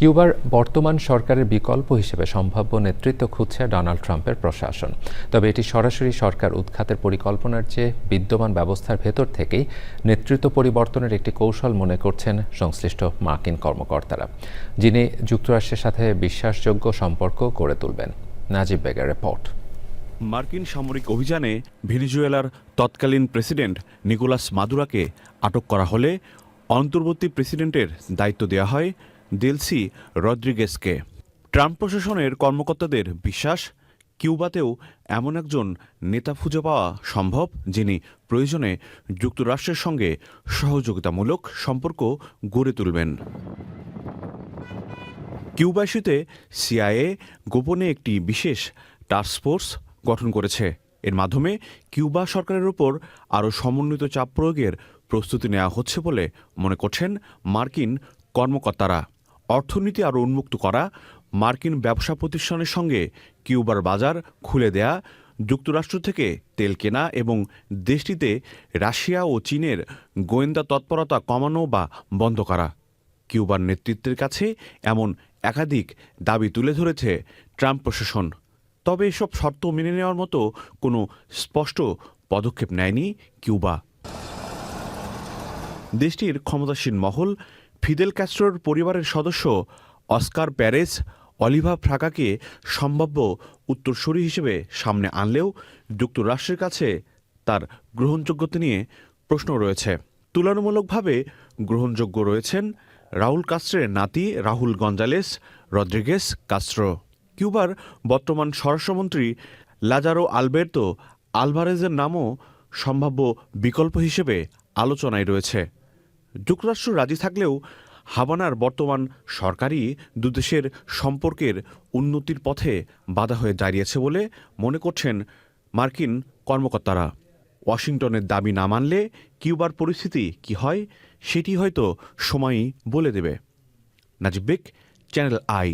কিউবার বর্তমান সরকারের বিকল্প হিসেবে সম্ভাব্য নেতৃত্ব খুঁজছে ডোনাল্ড ট্রাম্পের প্রশাসন। তবে এটি সরাসরি সরকার উৎখাতের পরিকল্পনার চেয়ে বিদ্যমান ব্যবস্থার ভেতর থেকেই নেতৃত্ব পরিবর্তনের একটি কৌশল মনে করছেন সংশ্লিষ্ট মার্কিন কর্মকর্তারা, যিনি যুক্তরাষ্ট্রের সাথে বিশ্বাসযোগ্য সম্পর্ক গড়ে তুলবেন। নাজিব বেগের রিপোর্ট। মার্কিন সামরিক অভিযানে ভেনেজুয়েলার তৎকালীন প্রেসিডেন্ট নিকোলাস মাদুরাকে আটক করা হলে অন্তর্বর্তী প্রেসিডেন্টের দায়িত্ব দেওয়া হয় দেলসি রদ্রিগেজকে। ট্রাম্প প্রশাসনের কর্মকর্তাদের বিশ্বাস, কিউবাতেও এমন একজন নেতা খুঁজে পাওয়া সম্ভব, যিনি প্রয়োজনে যুক্তরাষ্ট্রের সঙ্গে সহযোগিতামূলক সম্পর্ক গড়ে তুলবেন। কিউবা ইস্যুতে সিআইএ গোপনে একটি বিশেষ টাস্কফোর্স গঠন করেছে। এর মাধ্যমে কিউবা সরকারের উপর আরও সমন্বিত চাপ প্রয়োগের প্রস্তুতি নেওয়া হচ্ছে বলে মনে করছেন মার্কিন কর্মকর্তারা। অর্থনীতি আরও উন্মুক্ত করা, মার্কিন ব্যবসা প্রতিষ্ঠানের সঙ্গে কিউবার বাজার খুলে দেয়া, যুক্তরাষ্ট্র থেকে তেল কেনা এবং দেশটিতে রাশিয়া ও চীনের গোয়েন্দা তৎপরতা কমানো বা বন্ধ করা। কিউবার নেতৃত্বের কাছে এমন একাধিক দাবি তুলে ধরেছে ট্রাম্প প্রশাসন। তবে এসব শর্ত মেনে নেওয়ার মতো কোনো স্পষ্ট পদক্ষেপ নেয়নি কিউবা। দেশটির ক্ষমতাসীন মহল ফিদেল ক্যাস্ট্রোর পরিবারের সদস্য অস্কার প্যারেজ অলিভা ফ্রাকাকে সম্ভাব্য উত্তরসূরি হিসেবে সামনে আনলেও যুক্তরাষ্ট্রের কাছে তার গ্রহণযোগ্যতা নিয়ে প্রশ্ন রয়েছে। তুলনামূলকভাবে গ্রহণযোগ্য রয়েছেন রাউল কাস্ট্রের নাতি রাহুল গঞ্জালেস রদ্রিগেজ কাস্ট্রো। কিউবার বর্তমান স্বরাষ্ট্রমন্ত্রী লাজারো আলবের্তো আলভারেজের নামও সম্ভাব্য বিকল্প হিসেবে আলোচনায় রয়েছে। যুক্তরাষ্ট্র রাজি থাকলেও হাভানার বর্তমান সরকারই দুদেশের সম্পর্কের উন্নতির পথে বাধা হয়ে দাঁড়িয়েছে বলে মনে করছেন মার্কিন কর্মকর্তারা। ওয়াশিংটনের দাবি না মানলে কিউবার পরিস্থিতি কি হয় সেটি হয়তো সময়ই বলে দেবে। নাজিব বেগ, চ্যানেল আই।